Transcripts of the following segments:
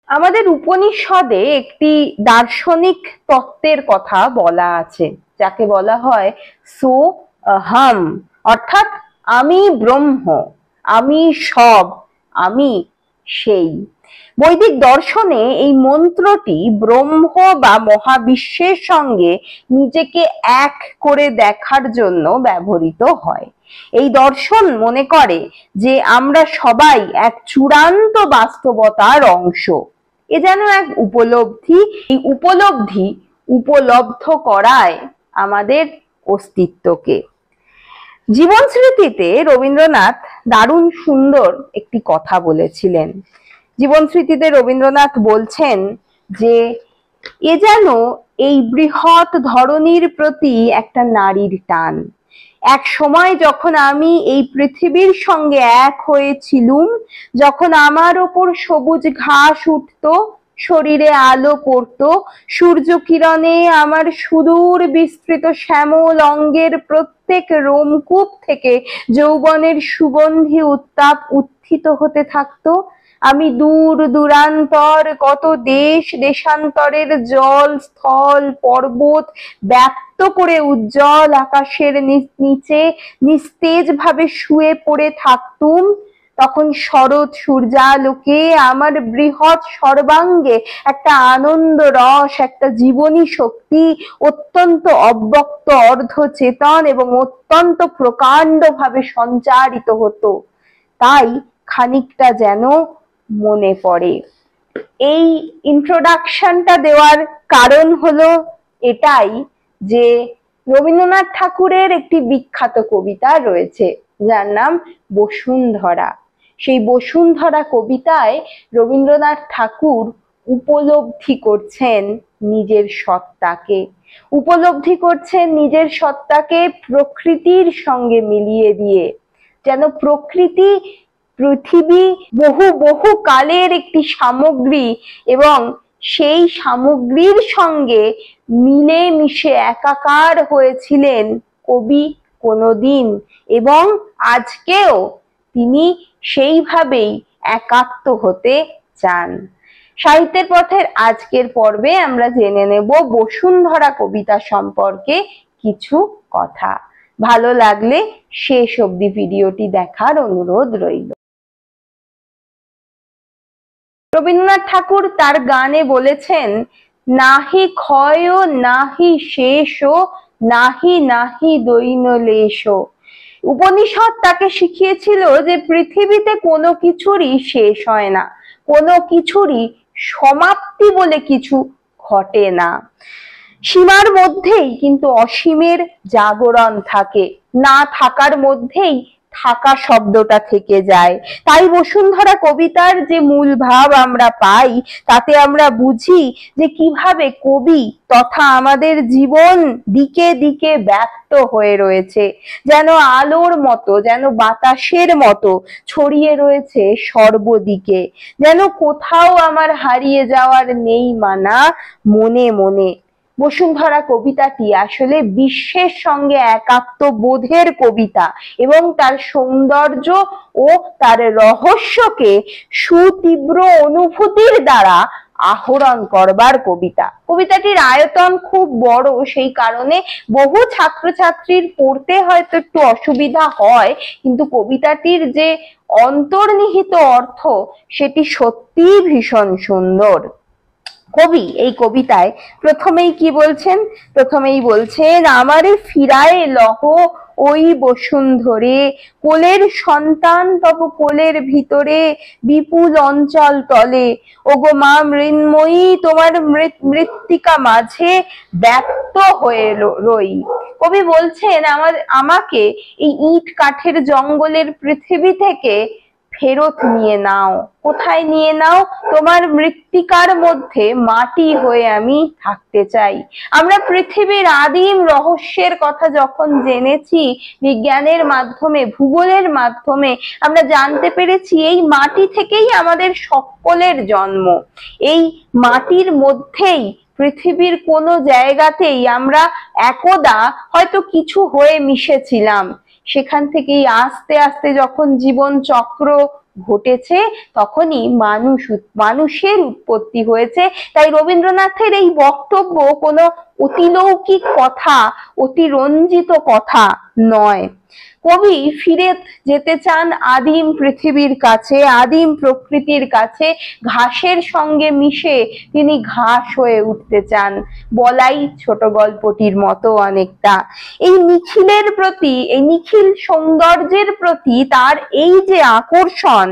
আমাদের উপনিষদে একটি দার্শনিক তত্ত্বের কথা বলা আছে, যাকে বলা হয় সোহম, অর্থাৎ আমি ব্রহ্ম, আমি সব, আমি সেই। বৈদিক দর্শনে এই মন্ত্রটি ব্রহ্ম বা মহাবিশ্বের সঙ্গে নিজেকে এক করে দেখার জন্য ব্যবহৃত হয়। এই দর্শন মনে করে যে আমরা সবাই এক চূড়ান্ত বাস্তবতার অংশ। এ যেন এক উপলব্ধি, এই উপলব্ধি উপলব্ধ করায় আমাদের অস্তিত্বকে। জীবন স্মৃতিতে রবীন্দ্রনাথ দারুণ সুন্দর একটি কথা বলেছিলেন। জীবন স্মৃতিতে রবীন্দ্রনাথ বলছেন যে এ যেন এই বৃহৎ ধরনীর প্রতি একটা নারীর টান। এক সময় যখন আমি এই পৃথিবীর সঙ্গে এক হয়েছিলুম, যখন আমার ওপর সবুজ ঘাস উঠতো, শরীরে আলো পড়তো, সূর্য কিরণে আমার সুদূর বিস্তৃত শ্যামল অঙ্গের প্রত্যেক রোমকূপ থেকে যৌবনের সুগন্ধি উত্তাপ উত্থিত হতে থাকতো, আমি দূর দূরান্তর কত দেশ দেশান্তরের জল স্থল পর্বত ব্যক্ত করে উজ্জ্বল আকাশের নিচে নিস্তেজ ভাবে শুয়ে পড়ে থাকতুম, তখন শরৎ সূর্যালোকে আমার বৃহৎ সর্বাঙ্গে একটা আনন্দ রস, একটা জীবনী শক্তি অত্যন্ত অব্যক্ত অর্ধচেতন এবং অত্যন্ত প্রকাণ্ড ভাবে সঞ্চারিত হতো। তাই খানিকটা যেন মনে পড়ে। এই ইন্ট্রোডাকশনটা দেওয়ার কারণ হলো এটাই যে রবীন্দ্রনাথ ঠাকুরের একটি বিখ্যাত কবিতা রয়েছে যার নাম বসুন্ধরা। সেই বসুন্ধরা কবিতায় রবীন্দ্রনাথ ঠাকুর উপলব্ধি করছেন নিজের সত্তাকে, উপলব্ধি করছেন নিজের সত্তাকে প্রকৃতির সঙ্গে মিলিয়ে দিয়ে। যেন প্রকৃতি পৃথিবী বহু বহু কালের একটি সামগ্রী এবং সেই সামগ্রীর সঙ্গে মিলে মিশে একাকার হয়েছিলেন কবি কোনোদিন, এবং আজকেও তিনি সেইভাবেই একাত্ম হতে চান। সাহিত্যের পথের আজকের পর্বে আমরা জেনে নেব বসুন্ধরা কবিতা সম্পর্কে কিছু কথা। ভালো লাগলে শেষ অবধি ভিডিওটি দেখার অনুরোধ রইল। রবীন্দ্রনাথ ঠাকুর তার গানে বলেছেন, নাহি ক্ষয় নাহি শেষ নাহি নাহি দৈনলেশ। উপনিষদ তাকে শিখিয়েছিল যে পৃথিবীতে কোনো কিছুরই শেষ হয় না, কোনো কিছুরই সমাপ্তি বলে কিছু ঘটে না। সীমার মধ্যেই কিন্তু অসীমের জাগরণ থাকে, না থাকার মধ্যেই থাকা শব্দটা থেকে যায়। তাই বসুন্ধরা কবিতার যে মূল ভাব আমরা পাই, তাতে আমরা বুঝি যে কিভাবে কবি তথা আমাদের জীবন দিকে দিকে ব্যক্ত হয়ে রয়েছে, যেন আলোর মতো, যেন বাতাসের মতো ছড়িয়ে রয়েছে সর্বদিকে, যেন কোথাও আমার হারিয়ে যাওয়ার নেই মানা মনে মনে। বসুন্ধরা কবিতাটি আসলে বিশ্বের সঙ্গে একাত্ম বোধের কবিতা এবং তার সৌন্দর্য ও তার রহস্যকে সুতীব্র অনুভূতির দ্বারা আহরণ করবার কবিতা। কবিতাটির আয়তন খুব বড়, সেই কারণে বহু ছাত্রছাত্রীর পড়তে হয়তো একটু অসুবিধা হয়, কিন্তু কবিতাটির যে অন্তর্নিহিত অর্থ সেটি সত্যিই ভীষণ সুন্দর। কবি এই কবিতায় প্রথমেই কি বলছেন? প্রথমেই বলছেন, আমারে ফিরায় লহ ওই বসুন্ধরে, কোলের সন্তান তব কোলের ভিতরে বিপুল অঞ্চল তলে, ওগো মা মৃন্ময়ী তোমার মৃত্তিকা মাঝে ব্যক্ত হয়ে রই। কবি বলছেন আমাকে এই ইট কাঠের জঙ্গলের পৃথিবী থেকে ফেরত নিয়ে নাও। কোথায় নিয়ে নাও? তোমার মৃত্তিকার মধ্যে মাটি হয়ে আমি থাকতে চাই। আমরা পৃথিবীর আদিম রহস্যের কথা যখন জেনেছি বিজ্ঞানের মাধ্যমে, ভূগোলের মাধ্যমে, আমরা জানতে পেরেছি এই মাটি থেকেই আমাদের সকলের জন্ম। এই মাটির মধ্যেই পৃথিবীর কোনো জায়গাতেই আমরা একদা হয়তো কিছু হয়ে মিশেছিলাম, সেখান থেকেই আস্তে আস্তে যখন জীবন চক্র ঘটেছে, তখনই মানুষের উৎপত্তি হয়েছে। তাই রবীন্দ্রনাথের এই বক্তব্য কোনো অতিলৌকিক কথা, অতিরঞ্জিত কথা নয়। কবি ফিরে যেতে চান আদিম পৃথিবীর কাছে, আদিম প্রকৃতির কাছে। ঘাসের সঙ্গে মিশে তিনি ঘাস হয়ে উঠতে চান, বলাই ছোট গল্পটির মতো অনেকটা। এই নিখিলের প্রতি, এই নিখিল সৌন্দর্যের প্রতি তার এই যে আকর্ষণ,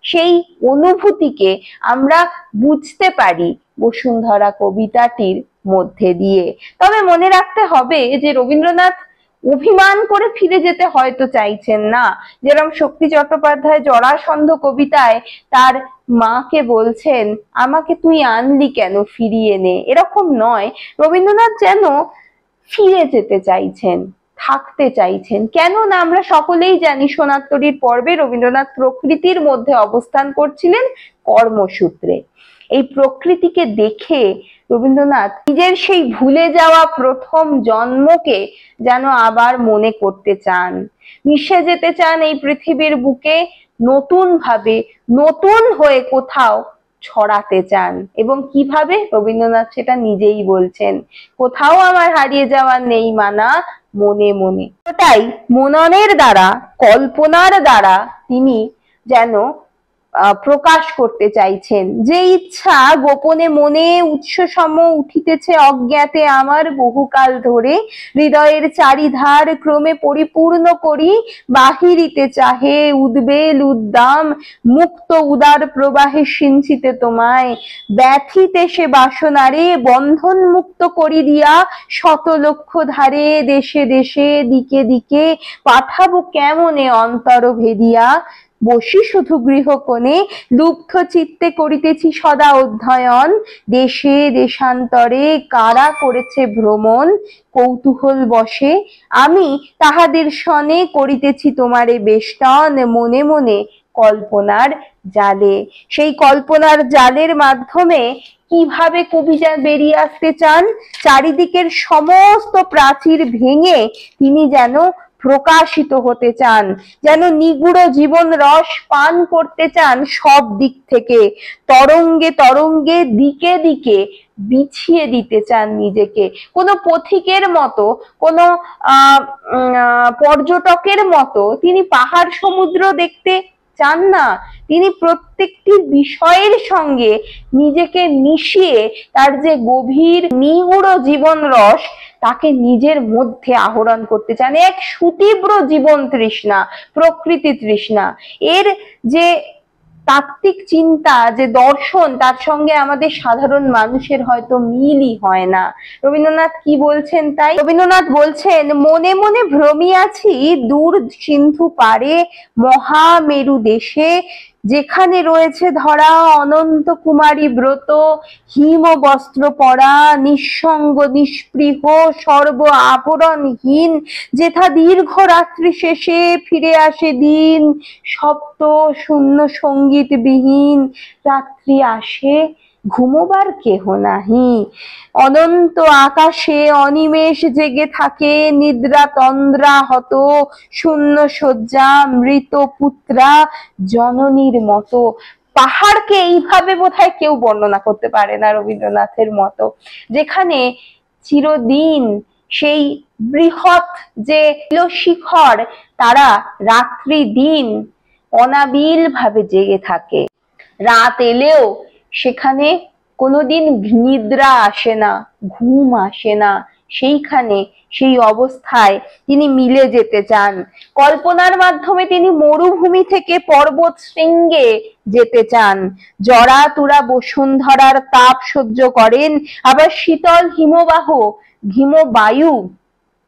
সেই অনুভূতিকে আমরা বুঝতে পারি বসুন্ধরা কবিতাটির মধ্যে দিয়ে। তবে মনে রাখতে হবে যে রবীন্দ্রনাথ অভিমান করে ফিরে যেতে হয়তো চাইছেন না। যেরকম শক্তি চট্টোপাধ্যায় জরাসন্ধ কবিতায় তার মাকে বলছেন, আমাকে তুই আনলি কেন, ফিরিয়ে নে, এরকম নয়। রবীন্দ্রনাথ যেন ফিরে যেতে চাইছেন, থাকতে চাইছেন। কেন না আমরা সকলেই জানি সোনার পর্বে রবীন্দ্রনাথ প্রকৃতির মধ্যে অবস্থান করছিলেন কর্মসূত্রে। এই প্রকৃতিকে দেখে রবীন্দ্রনাথ নিজের সেই ভুলে যাওয়া প্রথম জন্মকে যেন আবার মনে করতে চান, মিশে যেতে চান এই পৃথিবীর বুকে, নতুন ভাবে, নতুন হয়ে কোথাও ছড়াতে চান। এবং কিভাবে? রবীন্দ্রনাথ সেটা নিজেই বলছেন, কোথাও আমার হারিয়ে যাওয়ার নেই মানা, মনে মনে। ওটাই মননের দ্বারা, কল্পনার দ্বারা তিনি যেন প্রকাশ করতে চাইছেন। যে ইচ্ছা গোপনে মনে উৎসসম উঠিতেছে অজ্ঞাতে আমার বহুকাল ধরে, হৃদয়ের চারিধার ক্রমে পরিপূর্ণ করি, বাহিরিতে চাহে উদ্বেল উদ্দাম, মুক্ত উদার প্রবাহে সিঞ্চিতে তোমায়, ব্যথিতে সে বাসনারে বন্ধন মুক্ত করি দিয়া, শত লক্ষ ধারে দেশে দেশে দিকে দিকে, পাঠাবো কেমনে অন্তর ভেদিয়া, বসি শুধু গৃহকোণে, লুব্ধ চিত্তে করিতেছি সদা অধ্যয়ন, দেশে দেশান্তরে কারা করেছে ভ্রমণ, কৌতূহল বসে আমি তাহাদের সনে করিতেছি তোমারে বেষ্টন, মনে মনে কল্পনার জালে। সেই কল্পনার জালের মাধ্যমে কিভাবে কবি বেরিয়ে আসতে চান? চারিদিকের সমস্ত প্রাচীর ভেঙে তিনি যেন প্রকাশিত হতে চান, যেন নিগুড় জীবন রস পান করতে চান সব দিক থেকে, তরঙ্গে তরঙ্গে দিকে দিকে বিছিয়ে দিতে চান নিজেকে। কোনো পথিকের মতো, কোনো পর্যটকের মতো তিনি পাহাড় সমুদ্র দেখতে চান না। তিনি প্রত্যেকটি বিষয়ের সঙ্গে নিজেকে মিশিয়ে তার যে গভীর নিগুড় জীবন রস, তাকে নিজের মধ্যে আহরণ করতে চান। এক সুতীব্র জীবন তৃষ্ণা, প্রকৃতি তৃষ্ণা। এর যে তাত্ত্বিক চিন্তা, যে দর্শন, তার সঙ্গে আমাদের সাধারণ মানুষের হয়তো মিলই হয় না। রবীন্দ্রনাথ কি বলছেন তাই? রবীন্দ্রনাথ বলছেন, মনে মনে ভ্রমিয়াছি দূর সিন্ধু পারে, মহামেরু দেশে, যেখানে রয়েছে ধরা অনন্ত কুমারী ব্রত, হিম বস্ত্র পরা, নিঃসঙ্গ নিষ্পৃহ, সর্ব আবরণহীন, যেথা দীর্ঘ রাত্রি শেষে ফিরে আসে দিন, সপ্ত শূন্য সঙ্গীত বিহীন, রাত্রি আসে ঘুমোবার কেহ নাহি, অনন্ত আকাশে অনিমেষ জেগে থাকে, নিদ্রা তন্দ্রা হত, শূন্য শয্যা মৃত পুত্রা জননীর মতো। পাহাড়কে এইভাবে বোধহয় কেউ বর্ণনা করতে পারে না রবীন্দ্রনাথের মতো, যেখানে চিরদিন সেই বৃহৎ যে শিখর, তারা রাত্রি দিন অনাবিল ভাবে জেগে থাকে। রাত এলেও সেখানে কোনোদিন নিদ্রা আসে না, ঘুম আসে না। সেইখানে, সেই অবস্থায় তিনি মিলে যেতে চান। কল্পনার মাধ্যমে তিনি মরুভূমি থেকে পর্বত শৃঙ্গে যেতে চান। জরা তুরা বসুন্ধরার তাপ সহ্য করেন, আবার শীতল হিমবাহ, হিমবায়ু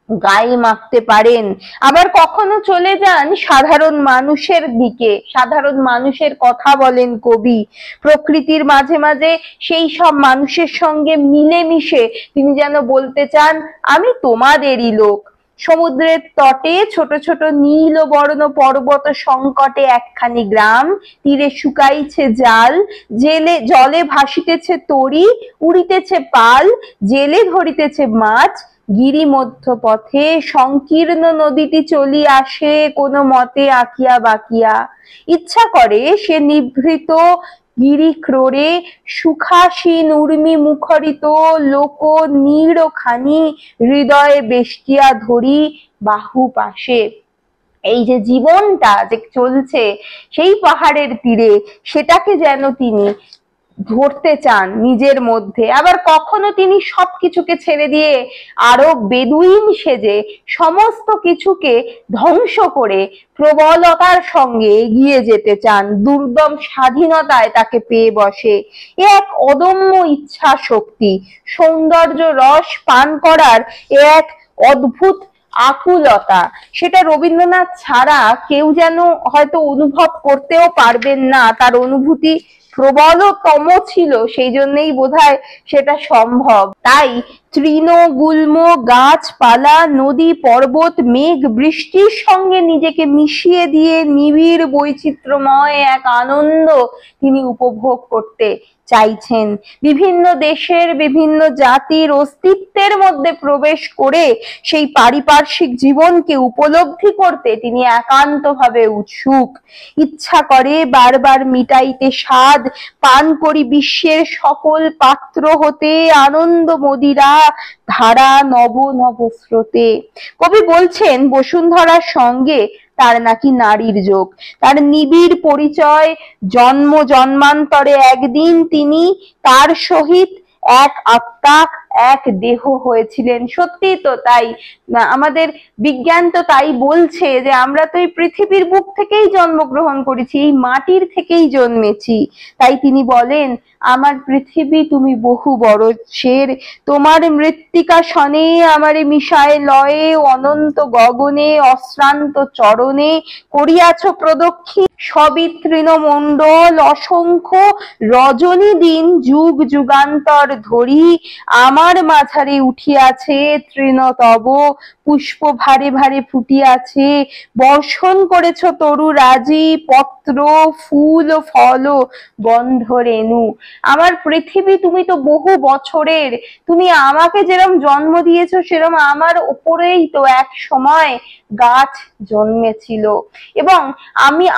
গায়ে মাখতে পারেন। আবার কখনো চলে যান সাধারণ মানুষের দিকে, সাধারণ মানুষের কথা বলেন কবি। প্রকৃতির মাঝে মাঝে সেই সব মানুষের সঙ্গে মিলেমিশে তিনি যেন বলতে চান, আমি তোমাদেরই লোক। সমুদ্রের তটে ছোট ছোট নীল বর্ণ পর্বত সংকটে একখানি গ্রাম, তীরে শুকাইছে জাল, জলে ভাসিতেছে তরি, উড়িতেছে পাল, জেলে ধরিতেছে মাছ, গিরি মধ্য পথে সংকীর্ণ নদীটি চলি আসে কোনো মতে আঁকিয়া বাকিয়া। ইচ্ছা করে সে নিভৃত গিরি ক্রোড়ে সুখাসীন উর্মি মুখরিত লোক নীড় খানি হৃদয়ে বেষ্টিয়া ধরি বাহু পাশে। এই যে জীবনটা যে চলছে সেই পাহাড়ের তীরে, সেটাকে যেন তিনি ধরতে চান নিজের মধ্যে। আবার কখনো তিনি সবকিছুকে ছেড়ে দিয়ে আরো বেদুইন সেজে সমস্ত কিছুকে ধ্বংস করে প্রবলতার সঙ্গে এগিয়ে যেতে চান, দুর্দম স্বাধীনতায় তাকে পেয়ে বসে। এ এক অদম্য ইচ্ছা শক্তি, সৌন্দর্য রস পান করার এ এক অদ্ভুত আকুলতা, সেটা রবীন্দ্রনাথ ছাড়া কেউ যেন হয়তো অনুভব করতেও পারবেন না। তার অনুভূতি প্রবলতম ছিল, সেই জন্যই বোধহয় সেটা সম্ভব। তাই তৃণ গুল্ম গাছপালা নদী পর্বত মেঘ বৃষ্টির সঙ্গে নিজেকে মিশিয়ে দিয়ে নিবিড় বৈচিত্র্যময় এক আনন্দ তিনি উপভোগ করতে চাইছেন। বিভিন্ন দেশের বিভিন্ন জাতির অস্তিত্বের মধ্যে প্রবেশ করে সেই পারিপার্শ্বিক জীবনকে উপলব্ধি করতে তিনি একান্তভাবে উৎসুক। ইচ্ছা করে বারবার মিটাইতে স্বাদ, পান করি বিশ্বের সকল পাত্র হতে আনন্দ মদিরা ধারা নব নব স্রোতে। কবি বলছেন বসুন্ধরার সঙ্গে তার নাকি নারীর যোগ, তার নিবিড় পরিচয়, জন্ম জন্মান্তরে একদিন তিনি তার সহিত এক আত্মা এক দেহ হয়েছিলেন। সত্যি তো তাই, আমাদের বিজ্ঞান তো তাই বলছে যে আমরা তো এই পৃথিবীর বুক থেকেই জন্মগ্রহণ করেছি, এই মাটির থেকেই জন্মেছি। তাই তিনি বলেন, আমার পৃথিবী তুমি বহু বড় শের, তোমার মৃত্তিকা শনে আমারে মিশায় লয়ে, অনন্ত গগনে অশ্রান্ত চরণে করিয়াছ প্রদক্ষিণ সবই তৃণমণ্ডল অসংখ্য রজনী দিন যুগ যুগান্তর ধরি, আমার মাঝারে উঠিয়াছে তৃণতব পুষ্প ভারে ভারে ফুটিয়াছে, বর্ষণ করেছ তরু রাজি পত্র ফুল ফল গন্ধ রেণু। আমার পৃথিবী তুমি তো বহু বছরের, তুমি আমাকে যেরকম জন্ম দিয়েছো সেরকম আমার উপরেই তো এক সময় গাছ জন্মেছিল, এবং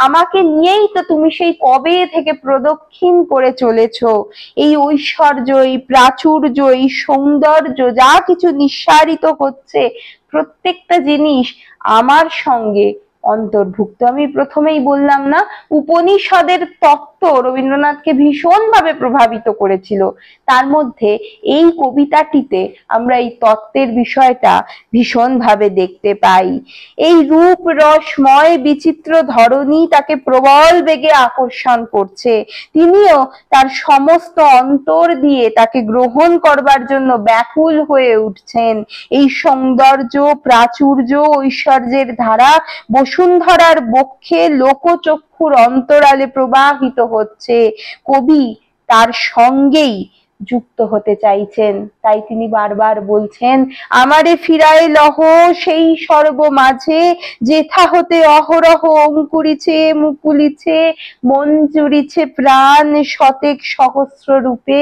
আমাকে নিয়েই তো তুমি সেই কবে থেকে প্রদক্ষিণ করে চলেছো। এই ঐশ্বর্য, এই প্রাচুর্য, এই সৌন্দর্য যা কিছু নিঃসারিত হচ্ছে, প্রত্যেকটা জিনিস আমার সঙ্গে অন্তর্ভুক্ত। আমি প্রথমেই বললাম না, উপনিষদের তত্ত্ব রবীন্দ্রনাথকে ভীষণভাবে প্রভাবিত করেছিল। তার মধ্যে এই কবিতাটিতে আমরা এই তত্ত্বের বিষয়টা ভীষণভাবে দেখতে পাই। এই রূপ রসময় বিচিত্র ধরনী তাকে প্রবল বেগে আকর্ষণ করছে। তিনিও তার সমস্ত অন্তর দিয়ে তাকে গ্রহণ করবার জন্য ব্যাকুল হয়ে উঠছেন। এই সৌন্দর্য প্রাচুর্য ঐশ্বর্যের ধারা বসুন্ধরার বক্ষে লোকচক্ষুর অন্তরালে প্রবাহিত হচ্ছে। কবি তার সঙ্গেই যুক্ত হতে চাইছেন, তাই তিনি বারবার বলছেন, আমারে ফিরায় লহ সেই সর্ব মাঝে, যেথা হতে অহরহ অঙ্কুরিছে মুকুলিছে মন জুড়িছে প্রাণ শতেক সহস্র রূপে,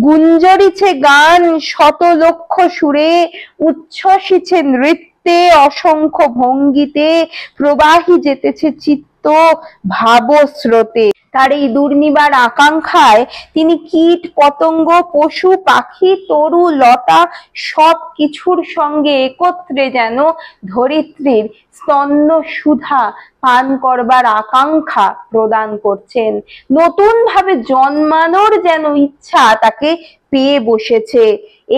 গুঞ্জরিছে গান শত লক্ষ সুরে, উচ্ছ্বসিছে নৃত্যে অসংখ্য ভঙ্গিতে, প্রবাহী যেতেছে চিত্ত ভাবস্রোতে। তার এই দুর্নিবার আকাঙ্ক্ষায় তিনি কীট পতঙ্গ পশু পাখি তরু লতা সব কিছুর সঙ্গে একত্রে যেন ধরিত্রীর স্তন্য সুধা পান করবার আকাঙ্ক্ষা প্রদান করছেন। নতুন ভাবে জন্মানোর যেন ইচ্ছা তাকে পেয়ে বসেছে।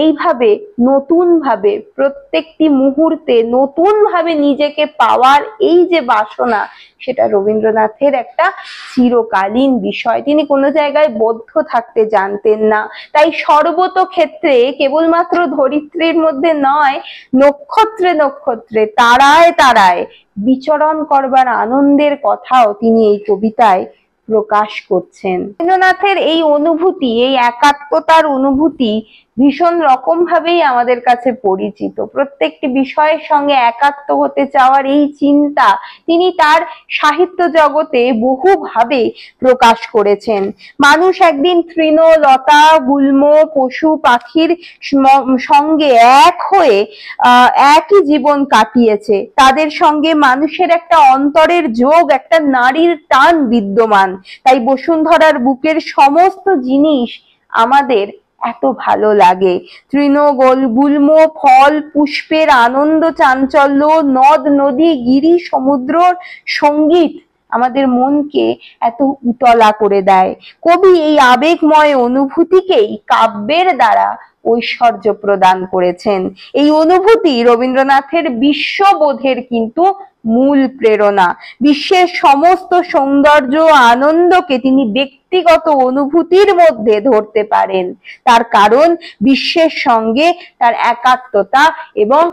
এইভাবে নতুন ভাবে প্রত্যেকটি মুহূর্তে নতুন ভাবে নিজেকে পাওয়ার এই যে বাসনা, সেটা রবীন্দ্রনাথের একটা চিরকালীন বিষয়। তিনি কোনো জায়গায় বদ্ধ থাকতে জানতেন না। তাই সর্বত ক্ষেত্রে কেবলমাত্র ধরিত্রীর মধ্যে নয়, নক্ষত্রে নক্ষত্রে তারায় তারায় বিচরণ করবার আনন্দের কথাও তিনি এই কবিতায় প্রকাশ করছেন। রবীন্দ্রনাথের এই অনুভূতি, এই একাত্মতার অনুভূতি ভীষণ রকম ভাবেই আমাদের কাছে পরিচিত। প্রত্যেকটি বিষয়ের সঙ্গে একাত্ম হতে চাওয়ার এই চিন্তা তিনি তার সাহিত্য জগতে বহুভাবে প্রকাশ করেছেন। মানুষ একদিন তৃণ লতা গুল্ম পশু পাখির সঙ্গে এক হয়ে একই জীবন কাটিয়েছে। তাদের সঙ্গে মানুষের একটা অন্তরের যোগ, একটা নারীর টান বিদ্যমান। তাই বসুন্ধরার বুকের সমস্ত জিনিস আমাদের এত ভালো লাগে। তৃণগোল গুল্ম ফল পুষ্পের আনন্দ চাঞ্চল্য, নদ নদী গিরি সমুদ্রর সঙ্গীত আমাদের মনকে এত উতলা করে দেয়। কবি এই আবেগময় অনুভূতিকেই কাব্যের দ্বারা ঐশ্বর্য প্রদান করেছেন। এই অনুভূতি রবীন্দ্রনাথের বিশ্ববোধের কিন্তু মূল প্রেরণা। বিশ্বের সমস্ত সৌন্দর্য আনন্দকে তিনি ব্যক্তিগত অনুভূতির মধ্যে ধরতে পারেন। তার কারণ বিশ্বের সঙ্গে তার একাত্মতা এবং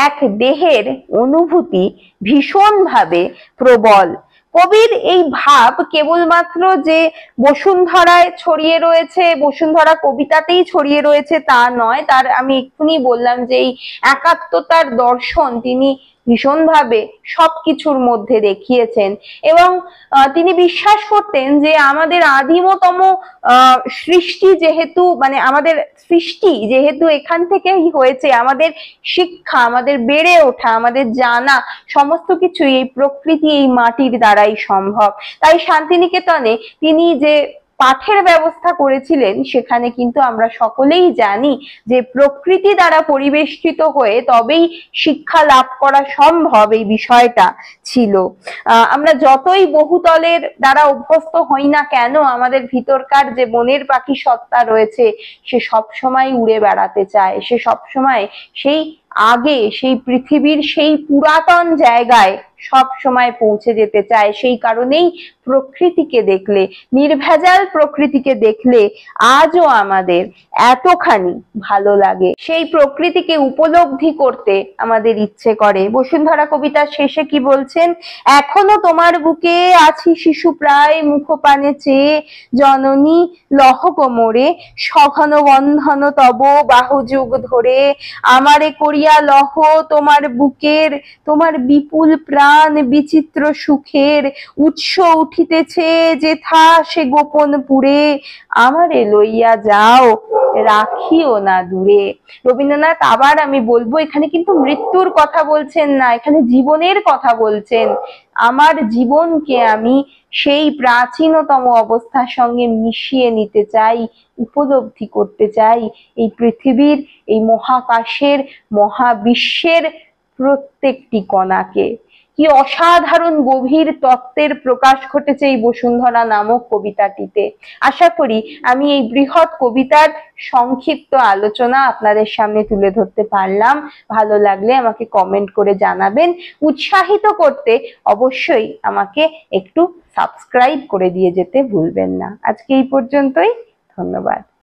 এক দেহের অনুভূতি ভীষণভাবে প্রবল। কবির এই ভাব কেবলমাত্র যে বসুন্ধরায় ছড়িয়ে রয়েছে, বসুন্ধরা কবিতাতেই ছড়িয়ে রয়েছে তা নয়। তার আমি এক্ষুনি বললাম যে এই একাত্মতার দর্শন তিনি ভীষণভাবে সবকিছুর মধ্যে দেখিয়েছেন। এবং তিনি বিশ্বাস করতেন যে আমাদের আদিমতম সৃষ্টি যেহেতু, মানে আমাদের সৃষ্টি যেহেতু এখান থেকেই হয়েছে, আমাদের শিক্ষা, আমাদের বেড়ে ওঠা, আমাদের জানা সমস্ত কিছু এই প্রকৃতি, এই মাটির দ্বারাই সম্ভব। তাই শান্তিনিকেতনে তিনি যে পাঠের ব্যবস্থা করেছিলেন সেখানে কিন্তু আমরা সকলেই জানি যে প্রকৃতি দ্বারা পরিবেষ্টিত হয়ে তবেই শিক্ষা লাভ করা সম্ভব, এই বিষয়টা ছিল। আমরা যতই বহুতলের দ্বারা অভ্যস্ত হই না কেন, আমাদের ভিতরকার যে মনের পাখি সত্তা রয়েছে সে সবসময় উড়ে বেড়াতে চায়, সে সবসময় সেই আগে, সেই পৃথিবীর সেই পুরাতন জায়গায় সব সময় পৌঁছে যেতে চায়। সেই কারণেই প্রকৃতিকে দেখলে, নির্ভেজাল প্রকৃতিকে দেখলে আজও আমাদের এতখানি ভালো লাগে, সেই প্রকৃতিকে উপলব্ধি করতে আমাদের ইচ্ছে করে। বসুন্ধরা কবিতার শেষে কি বলছেন? এখনো তোমার বুকে আছি শিশু প্রায়, মুখপানে চেয়ে জননী লহ কোমরে, সঘন বন্ধন তব বাহুযুগ ধরে, আমারে করিয়া লহ তোমার বুকের, তোমার বিপুল প্রাণ বিচিত্র সুখের উৎস উঠিতেছে যেথা সে গোপন পুরে, আমারে লইয়া যাও রাখিও না দূরে। রবীন্দ্রনাথ, আবার আমি বলবো, এখানে কিন্তু মৃত্যুর কথা বলছেন না, এখানে জীবনের কথা বলছেন। আমার জীবনকে আমি সেই প্রাচীনতম অবস্থার সঙ্গে মিশিয়ে নিতে চাই, উপলব্ধি করতে চাই এই পৃথিবীর, এই মহাকাশের, মহাবিশ্বের প্রত্যেকটি কণাকে। কি অসাধারণ গভীর তত্ত্বের প্রকাশ ঘটেছে এই বসুন্ধরা নামক কবিতাটিতে। আশা করি আমি এই বৃহৎ কবিতার সংক্ষিপ্ত আলোচনা আপনাদের সামনে তুলে ধরতে পারলাম। ভালো লাগলে আমাকে কমেন্ট করে জানাবেন। উৎসাহিত করতে অবশ্যই আমাকে একটু সাবস্ক্রাইব করে দিয়ে যেতে ভুলবেন না। আজকে এই পর্যন্তই, ধন্যবাদ।